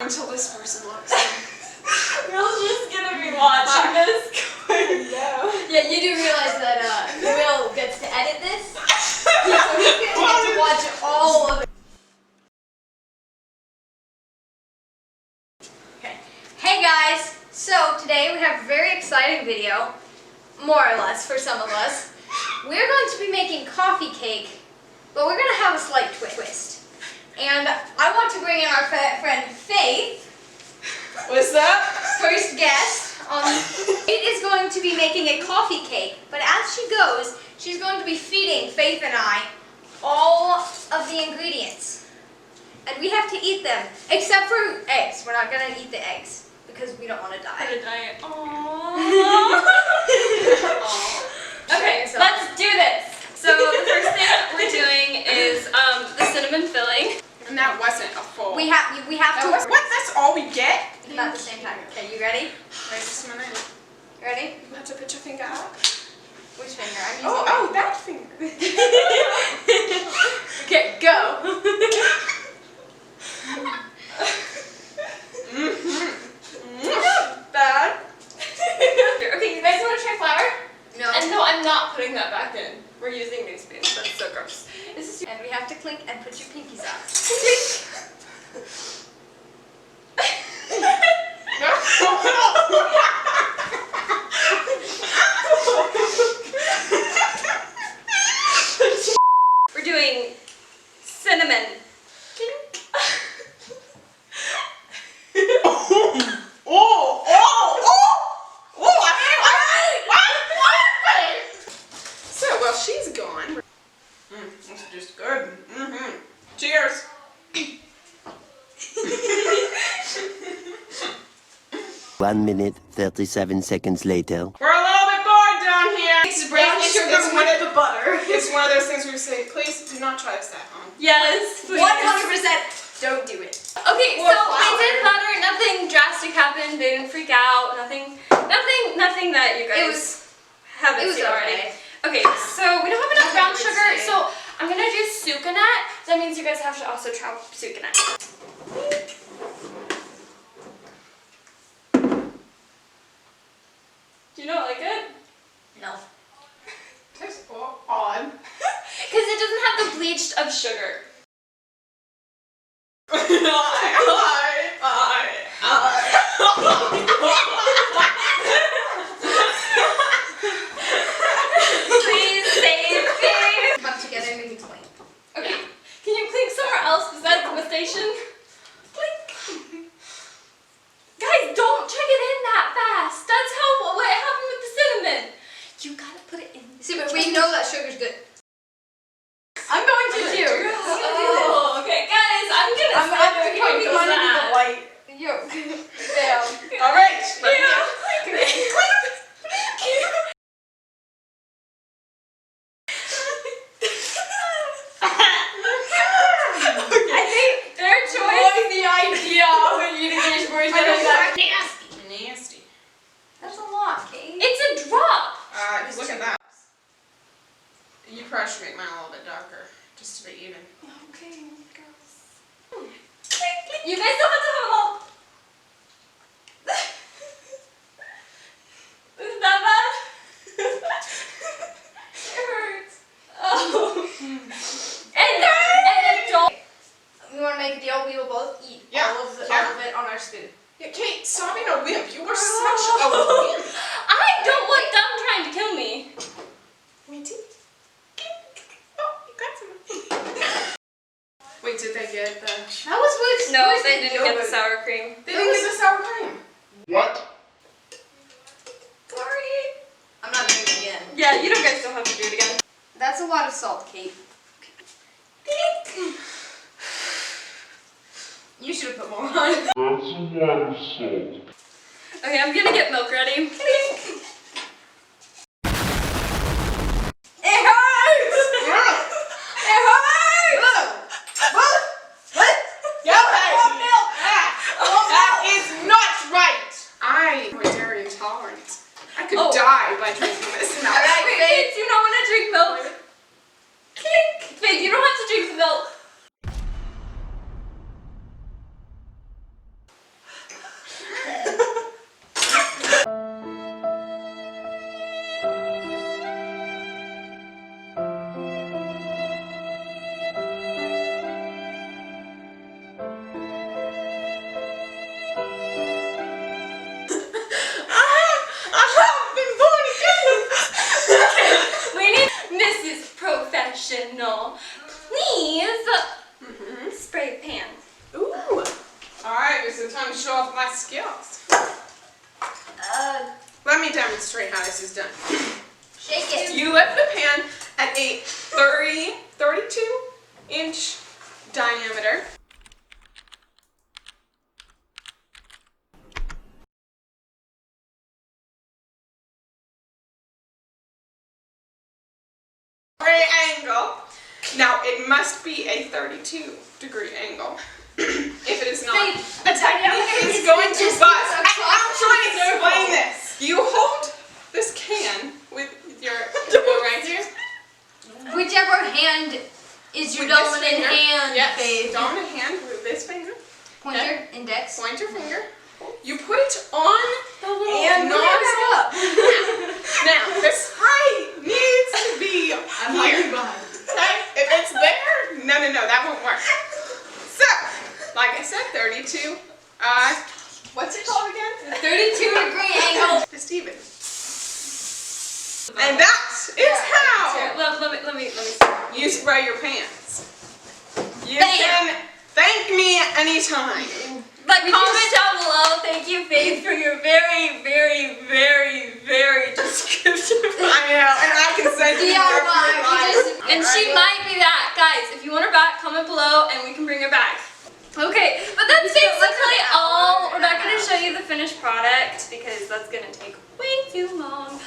until this person walks in. Will's just gonna be watching this. No. Yeah, you do realize that Will gets to edit this? So he's gonna get to watch all of it. Okay. Hey guys! So today we have a very exciting video, more or less for some of us. We're going to be making coffee cake, but we're going to have a slight twist. And I want to bring in our friend Faith. What's that? First guest. Faith is going to be making a coffee cake, but as she goes, she's going to be feeding Faith and I all of the ingredients. And we have to eat them, except for eggs. We're not going to eat the eggs because we don't want to die. On a diet. Aww. Okay, let's do this. So the first thing we're doing is the cinnamon filling. And that wasn't a full. We have to. What? That's all we get? Not at the same time. Okay, you ready? Wait just a minute. You ready? You have to put your finger up. Which finger? I'm using Oh, that finger. Okay, go. Bad. Okay, you guys want to try flour? No. And no, I'm not putting that back in. We're using new spoons. That's so gross. This is And we have to clink and put your pinkies up. We're doing cinnamon. So, well, she's gone. That's just good. Cheers. 1 minute, 37 seconds later. We're a little bit bored down here. It's the butter. It's one of those things where you say, please do not try this at home. Yes, please. 100% don't do it. Okay, Or so flour. we did butter. Nothing drastic happened. They didn't freak out. Nothing that you guys haven't It was seen already. okay. Okay, so we don't have enough brown Nothing sugar, to say. so I'm gonna do sucanat. That means you guys have to also try sucanat. Do you not like it? No. Tastes odd. Because it doesn't have the bleached of sugar. Please save me. Come together and make it clink. Okay, can you clink somewhere else besides the station? Clink. Guys, don't check it in that fast. That's what happened with the cinnamon. You gotta put it in. See, but we know that sugar's good. I'm going to do. Oh, okay, guys, I'm gonna I'm stand over here poking because mine into the that. light. Yo, down. All right. I think their choice. the idea of eating these words Nasty. That's a lot, Kate. It's a drop. Look at that. You probably should make mine a little bit darker, just to be even. Okay, girls. You guys don't have to have them all. Isn't that bad? It hurts. Oh. And don't. We want to make a deal. We will both eat all of it on our spoon. Yeah, Kate, stop being a wimp. You were such a wimp. I don't want them trying to kill me. Me too. Oh, you got some. Wait, did they get the... That was with. No, they didn't get the sour cream. They didn't get the sour cream. What? Sorry. I'm not doing it again. Yeah, you guys don't have to do it again. That's a lot of salt, Kate. You should have put more on. That's a lot of salt. Okay, I'm gonna get milk ready. It hurts! It hurts! What? That is not right. I am dairy intolerant. I could die by drinking this now. Alright, Wait, Faith. Faith, do you not want to drink milk? Clink. Faith, you don't have to drink the milk. is the time to show off my skills. Let me demonstrate how this is done. Shake it. You lift the pan at a 32-inch diameter. Angle. Now it must be a 32-degree angle. If it is not, the technique is going to bust. I'm trying to explain this. You hold this can with your right here. Whichever hand is your With this dominant finger. hand, Yes, babe. dominant hand with this finger. Pointer, index. Pointer finger. You put it on And and nozzle. Now, this height needs to be here. Okay? If it's there, no, that won't work. So, like I said, 32. What's it called again? 32-degree angle. Just even. And that is how Let me. you spray your pants. You Bam. can thank me anytime. But comment down below. Thank you, Faith, for your very descriptive. I know, and I can send you DIY, more. And she might be that, guys. If you want her back, comment below, and we can bring her back. Okay, but that's basically all. We're not gonna show you the finished product because that's gonna take way too long.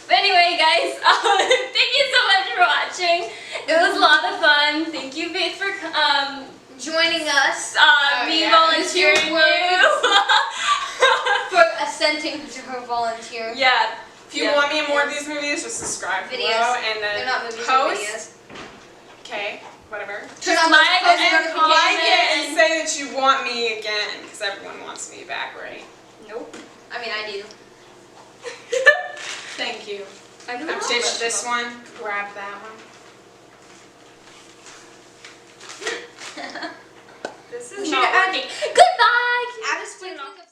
But anyway, guys, thank you so much for watching. It was a lot of fun. Thank you, Faith, for Joining us me yeah. volunteering you. for assenting to her volunteer Yeah. If you want me in more of these movies, just subscribe videos. below and then They're not movies, they're post. videos. Okay, whatever. Turn on like those post and And like it and notifications. say that you want me again, because everyone wants me back, right? Nope. I mean, I do. Thank you. I do I've ditched this one, grab that one. This We is should not add- working. Goodbye. Add a sprinkling of